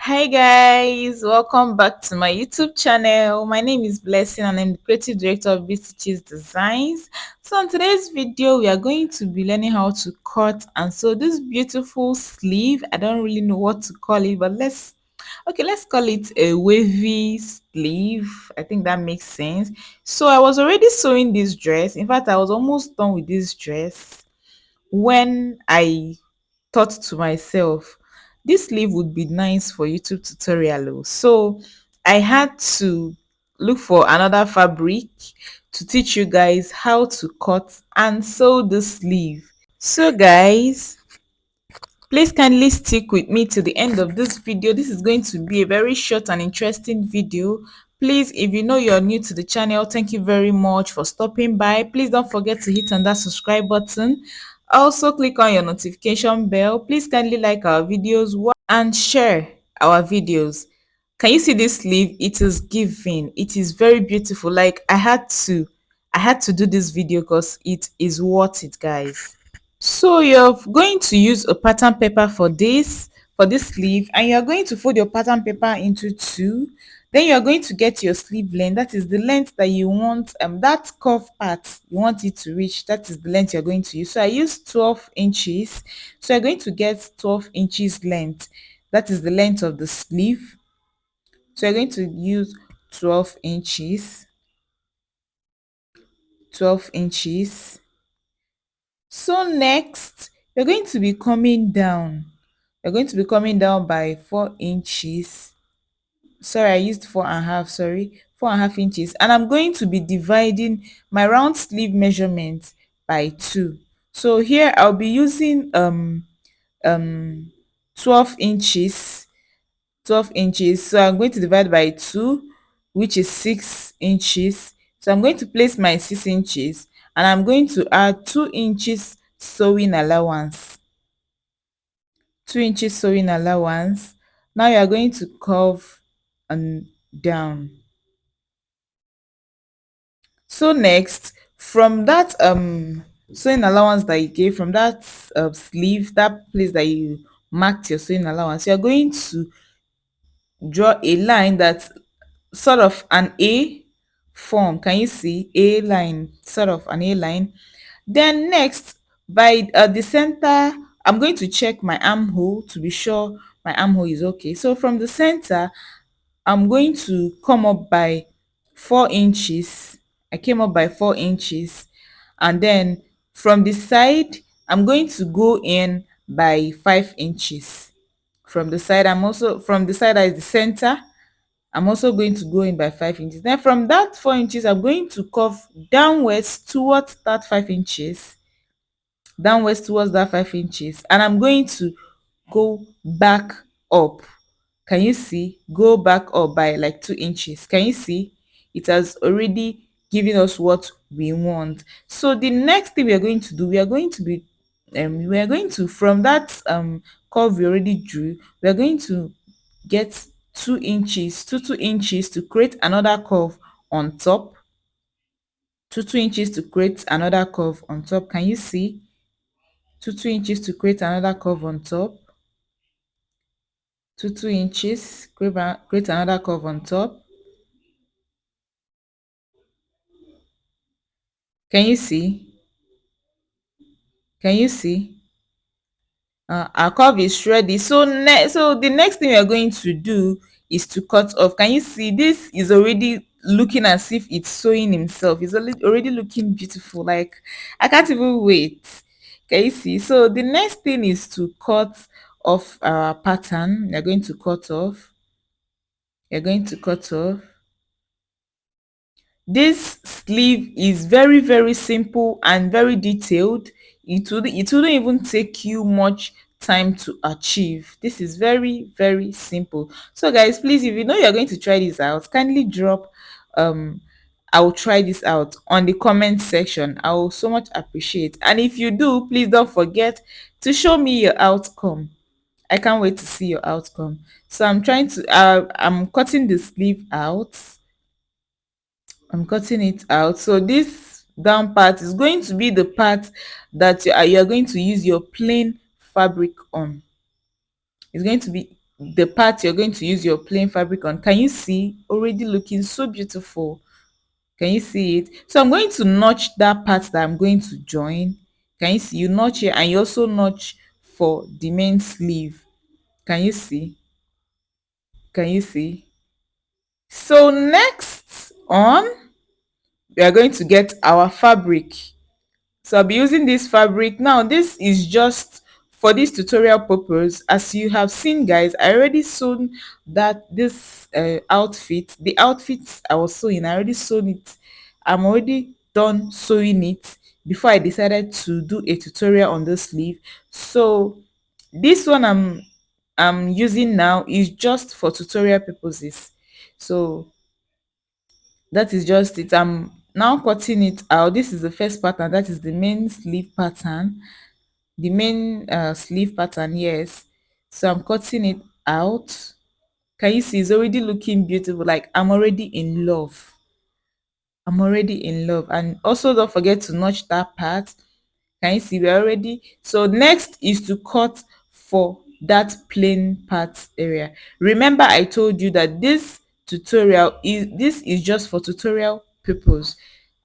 Hi guys, welcome back to my YouTube channel. My name is Blessing and I'm the creative director of BTC's Designs. So in today's video, we are going to be learning how to cut and sew this beautiful sleeve. I don't really know what to call it, but let's call it a wavy sleeve. I think that makes sense. So I was already sewing this dress. In fact, I was almost done with this dress when I thought to myself, this sleeve would be nice for YouTube tutorial. So I had to look for another fabric to teach you guys how to cut and sew the sleeve. So guys, please kindly stick with me to the end of this video. This is going to be a very short and interesting video. Please, if you know you're new to the channel, thank you very much for stopping by. Please don't forget to hit on that subscribe button. Also, click on your notification bell. Please kindly like our videos and share our videos. Can you see this sleeve? It is giving. It is very beautiful. Like I had to do this video because it is worth it, guys. So you're going to use a pattern paper for this sleeve, and you're going to fold your pattern paper into two. Then you're going to get your sleeve length. That is the length that you want, that curve part you want it to reach. That is the length you're going to use. So I used 12 inches. So you're going to get 12 inches length. That is the length of the sleeve. So you're going to use 12 inches. 12 inches. So next, you're going to be coming down. You're going to be coming down by 4 inches. Sorry, I used 4.5. Sorry, 4.5 inches. And I'm going to be dividing my round sleeve measurement by two. So here I'll be using um 12 inches. 12 inches. So I'm going to divide by 2, which is 6 inches. So I'm going to place my 6 inches and I'm going to add 2 inches sewing allowance. 2 inches sewing allowance. Now you are going to curve and down. So next, from that sewing allowance that you gave, from that sleeve, that place that you marked your sewing allowance, you are going to draw a line that's sort of an A form. Can you see A line, sort of an A line? Then next, by the center, I'm going to check my armhole to be sure my armhole is okay. So from the center, I'm going to come up by 4 inches. I came up by 4 inches, and then from the side, I'm going to go in by 5 inches. From the side, from the side that is the center, I'm also going to go in by 5 inches. Then from that 4 inches, I'm going to curve downwards towards that 5 inches, and I'm going to go back up. Can you see? Go back up by like 2 inches. Can you see? It has already given us what we want. So the next thing we are going to do, we are going to, from that curve we already drew, we are going to get 2 inches, 2 inches to create another curve on top. 2 inches to create another curve on top. Can you see? 2 inches to create another curve on top. 2 inches, create another curve on top. Can you see? Can you see? Our curve is ready. So the next thing we are going to do is to cut off. Can you see? This is already looking as if it's sewing himself. It's already looking beautiful. Like, I can't even wait. Can you see? So the next thing is to cut off our pattern. You're going to cut off. You're going to cut off. This sleeve is very, very simple and very detailed. It wouldn't even take you much time to achieve. This is very, very simple. So guys, please, if you know you're going to try this out, kindly drop I will try this out on the comment section. I will so much appreciate. And if you do, please don't forget to show me your outcome. I can't wait to see your outcome. So I'm cutting the sleeve out. I'm cutting it out. So this down part is going to be the part that you are going to use your plain fabric on. It's going to be the part you're going to use your plain fabric on. Can you see? Already looking so beautiful. Can you see it? So I'm going to notch that part that I'm going to join. Can you see? You notch here and you also notch for the main sleeve. Can you see? Can you see? So next on, we are going to get our fabric. So I'll be using this fabric. Now this is just for this tutorial purpose. As you have seen, guys, I already sewn that this outfit, the outfits I was sewing, I already sewn it. I'm already done sewing it before I decided to do a tutorial on the sleeve. So this one I'm using now is just for tutorial purposes. So that is just it. I'm now cutting it out. This is the first pattern, that is the main sleeve pattern, the main sleeve pattern. Yes, so I'm cutting it out. Can you see? It's already looking beautiful. Like I'm already in love. I'm already in love. And also don't forget to notch that part. Can you see? We're already. So next is to cut for that plain part area. Remember I told you that this is just for tutorial purpose.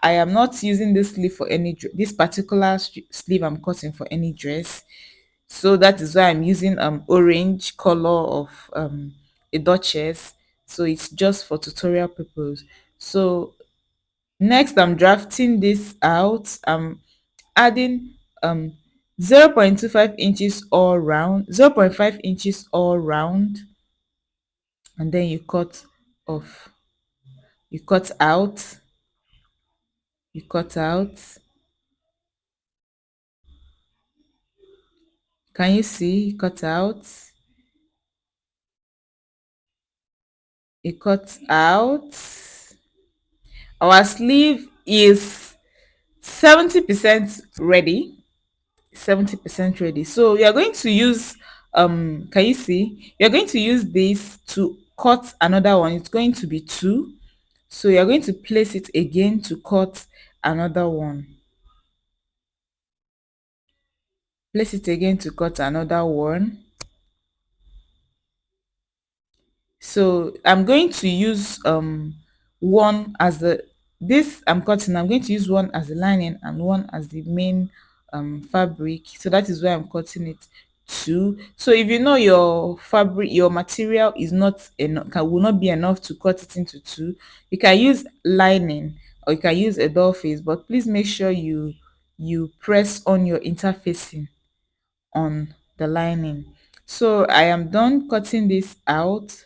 I am not using this sleeve for any this particular sleeve I'm cutting for any dress. So that is why I'm using orange color of a duchess. So it's just for tutorial purpose. So next I'm drafting this out. I'm adding 0.25 inches all round, 0.5 inches all round, and then you cut off. You cut out. You cut out. Can you see? Cut out. You cut out. Our sleeve is 70% ready. 70% ready. So we are going to use can you see? You're going to use this to cut another one. It's going to be two. So you're going to place it again to cut another one. Place it again to cut another one. So I'm going to use one as the this I'm cutting. I'm going to use one as the lining and one as the main fabric. So that is why I'm cutting it two. So if you know your fabric, your material is not enough, will not be enough to cut it into two, you can use lining or you can use a doll face, but please make sure you press on your interfacing on the lining. So I am done cutting this out.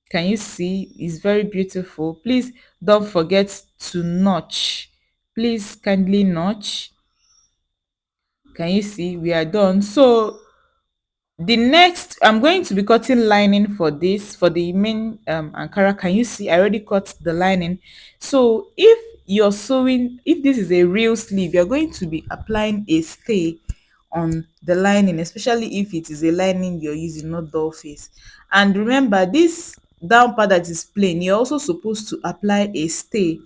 Can you see? It's very beautiful. Please don't forget to notch. Please kindly notch. Can you see? We are done. So the next, I'm going to be cutting lining for this, for the main Ankara. Can you see? I already cut the lining. So if you're sewing, if this is a real sleeve, you're going to be applying a stay on the lining, especially if it is a lining you're using, not doll face. And remember, this down part that is plain, you're also supposed to apply a stay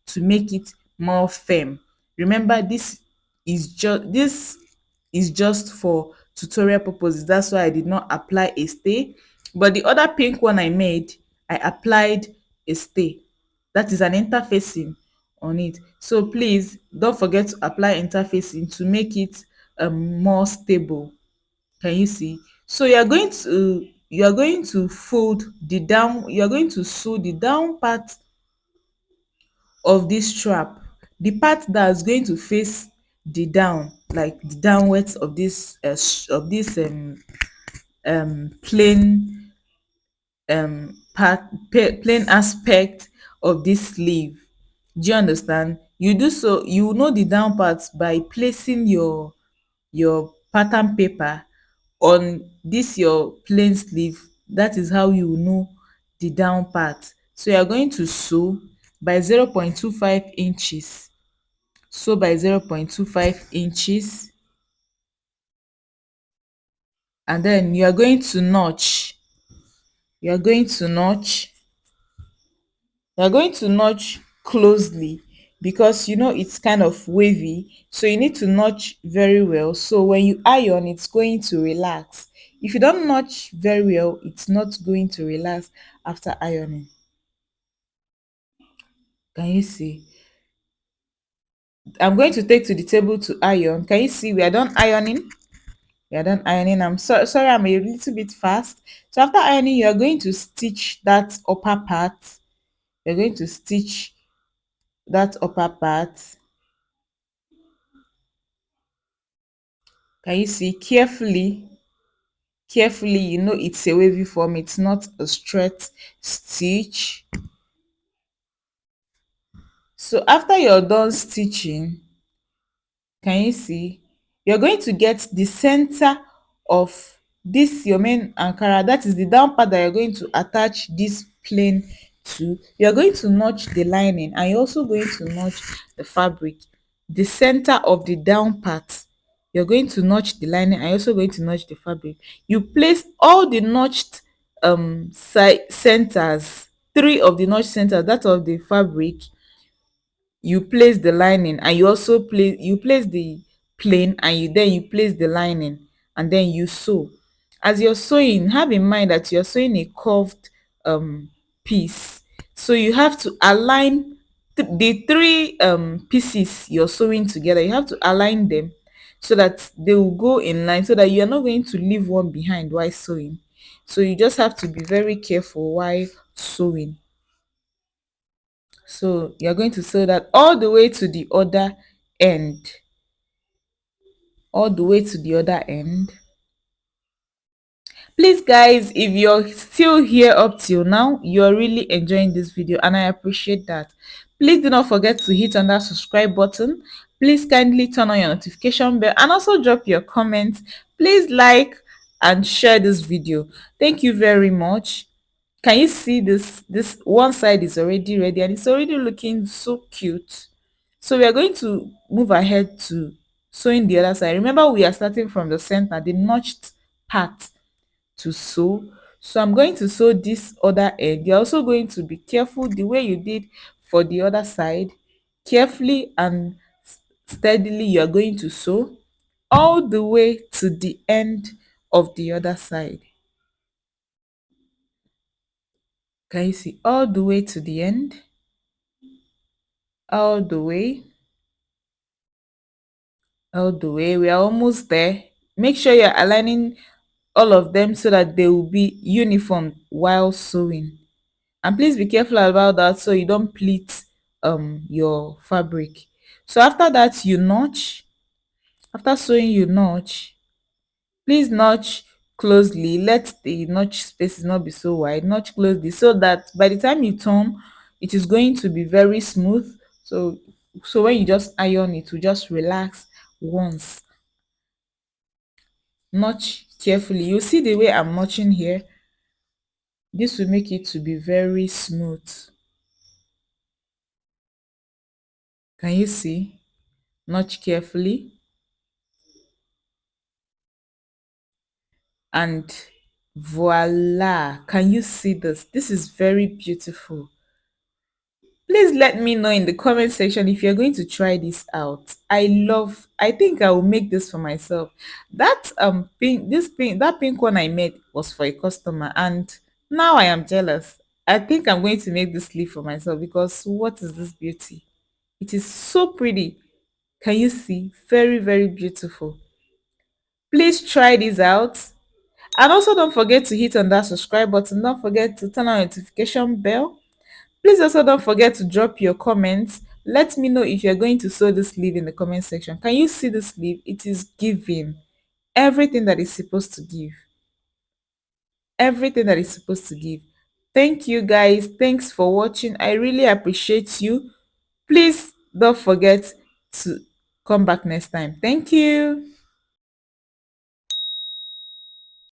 to make it more firm. Remember, this is just for tutorial purposes. That's why I did not apply a stay. But the other pink one I made, I applied a stay. That is an interfacing on it. So please don't forget to apply interfacing to make it more stable. Can you see? So you are going to fold the down, you are going to sew the down part of this strap, the part that's going to face the down, like the downwards of this plain plain aspect of this sleeve. Do you understand? You do so, you will know the down part by placing your pattern paper on this your plain sleeve. That is how you will know the down part. So you are going to sew by 0.25 inches. Sew by 0.25 inches, and then you are going to notch. You are going to notch. You are going to notch closely. because it's kind of wavy, so you need to notch very well, so when you iron it's going to relax. If you don't notch very well, it's not going to relax after ironing. Can you see? I'm going to take to the table to iron. Can you see we are done ironing? We are done ironing. Sorry, I'm a little bit fast. So after ironing, you are going to stitch that upper part. You're going to stitch that upper part. Can you see? Carefully, it's a wavy form, it's not a straight stitch. So after you're done stitching, can you see, you're going to get the center of this your main ankara, that is the down part that you're going to attach this plain to. You're going to notch the lining, and you're also going to notch the fabric, the center of the down part. You're going to notch the lining, and you're also going to notch the fabric. You place all the notched side centers, three of the notch centers, that of the fabric. You place the lining, and you place the plain, and you place the lining, and then you sew. As you're sewing, have in mind that you're sewing a curved um piece, so you have to align the three pieces you're sewing together. You have to align them so that they will go in line, so that you're not going to leave one behind while sewing. So you just have to be very careful while sewing. So you're going to sew that all the way to the other end, all the way to the other end. Please guys, if you're still here up till now, you're really enjoying this video, and I appreciate that. Please do not forget to hit on that subscribe button. Please kindly turn on your notification bell, and also drop your comments. Please like and share this video. Thank you very much. Can you see this one side is already ready, and it's already looking so cute. So we are going to move ahead to sewing the other side. Remember, we are starting from the center, the notched part, to sew. So I'm going to sew this other end. You're also going to be careful the way you did for the other side. Carefully and steadily, you're going to sew all the way to the end of the other side. Can you see? All the way to the end, all the way, all the way. We are almost there. Make sure you're aligning all of them so that they will be uniform while sewing. And please be careful about that, so you don't pleat your fabric. So after that, you notch. After sewing, you notch. Please notch closely. Let the notch spaces not be so wide. Notch closely so that by the time you turn, it is going to be very smooth. So when you just iron it, will just relax once. Notch carefully. You see the way I'm notching here. This will make it to be very smooth. Can you see? Notch carefully. And voila, can you see this? This is very beautiful. Please let me know in the comment section if you're going to try this out. I think I will make this for myself. That that pink one I made was for a customer, and now I am jealous. I think I'm going to make this sleeve for myself, because what is this beauty? It is so pretty. Can you see? Very, very beautiful. Please try this out. And also don't forget to hit on that subscribe button. Don't forget to turn on notification bell. Please also don't forget to drop your comments. Let me know if you're going to sew this sleeve in the comment section. Can you see the sleeve? It is giving everything that is supposed to give. Everything that is supposed to give. Thank you guys. Thanks for watching. I really appreciate you. Please don't forget to come back next time. Thank you.